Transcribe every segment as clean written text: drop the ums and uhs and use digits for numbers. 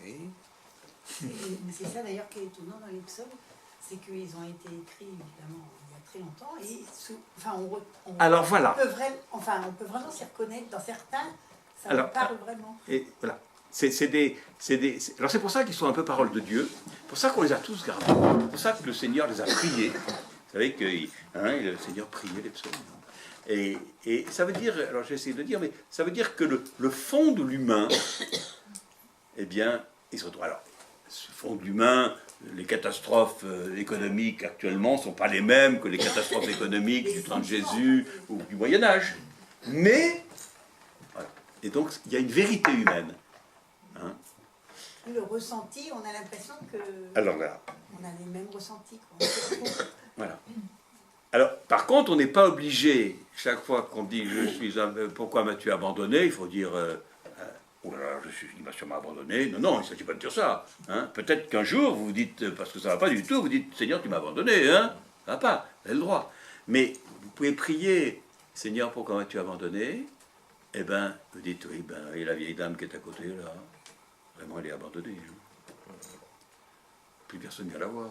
Oui. Mais c'est ça d'ailleurs qui est étonnant dans les psaumes, c'est qu'ils ont été écrits évidemment il y a très longtemps et Alors voilà. On peut vraiment s'y reconnaître dans certains, ça Alors, nous parle vraiment. Et voilà. Alors c'est pour ça qu'ils sont un peu paroles de Dieu. C'est pour ça qu'on les a tous gardés. C'est pour ça que le Seigneur les a priés. Vous savez que le Seigneur priait les psaumes. Et ça veut dire, alors j'ai essayé de dire, mais ça veut dire que le fond de l'humain, eh bien, il se retrouve. Alors, ce fond de l'humain, les catastrophes économiques actuellement ne sont pas les mêmes que les catastrophes économiques du temps de Jésus ou du Moyen-Âge. Mais, voilà. Et donc, il y a une vérité humaine. Hein? Le ressenti, on a l'impression que... Alors là. On a les mêmes ressentis. Voilà. Alors, par contre, on n'est pas obligé, chaque fois qu'on dit pourquoi m'as-tu abandonné, il faut dire oh là là, il m'a sûrement abandonné. Non, non, il ne s'agit pas de dire ça. Hein. Peut-être qu'un jour, vous vous dites, parce que ça ne va pas du tout, vous dites Seigneur, tu m'as abandonné. Hein. Ça ne va pas, vous avez le droit. Mais vous pouvez prier Seigneur, pourquoi m'as-tu abandonné? Eh bien, vous dites oui, et la vieille dame qui est à côté, là, vraiment, elle est abandonnée. Hein. Plus personne ne vient la voir.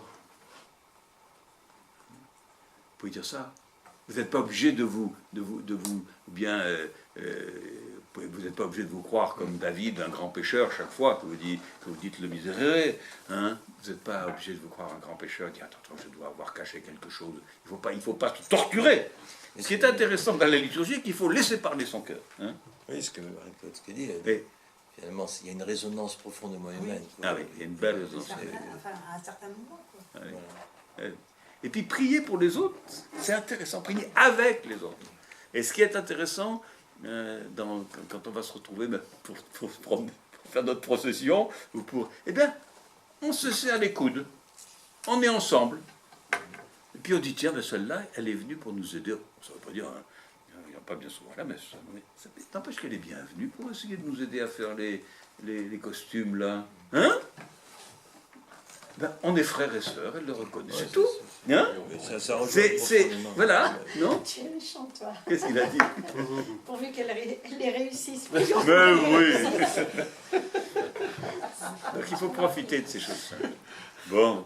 Vous pouvez dire ça. Vous n'êtes pas obligé vous n'êtes pas obligé de vous croire comme David, un grand pécheur, chaque fois que vous dites le miséréré. Hein. Vous n'êtes pas obligé de vous croire un grand pécheur qui dit attends, je dois avoir caché quelque chose. Il ne faut pas se torturer. Ce qui est intéressant dans la liturgie, c'est qu'il faut laisser parler son cœur. Hein. Oui, ce que Marie-Claude dit, finalement, il y a une résonance profondément humaine. Oui. Ah oui, il y a une belle résonance. À un certain moment. Quoi. Oui. Voilà. Et puis prier pour les autres, c'est intéressant, prier avec les autres. Et ce qui est intéressant, quand on va se retrouver pour faire notre procession, eh bien, on se serre les coudes, on est ensemble, et puis on dit, tiens, celle-là, elle est venue pour nous aider. Ça ne veut pas dire, il n'y a pas bien souvent à la messe, mais ça n'empêche qu'elle est bienvenue pour essayer de nous aider à faire les costumes, là. Hein? On est frères et sœurs, elle le reconnaît, c'est tout. Hein? Voilà, non? Tu es méchant, toi. Qu'est-ce qu'il a dit? Pourvu qu'elle les réussisse. Mais oui. Donc il faut profiter de ces choses. Bon.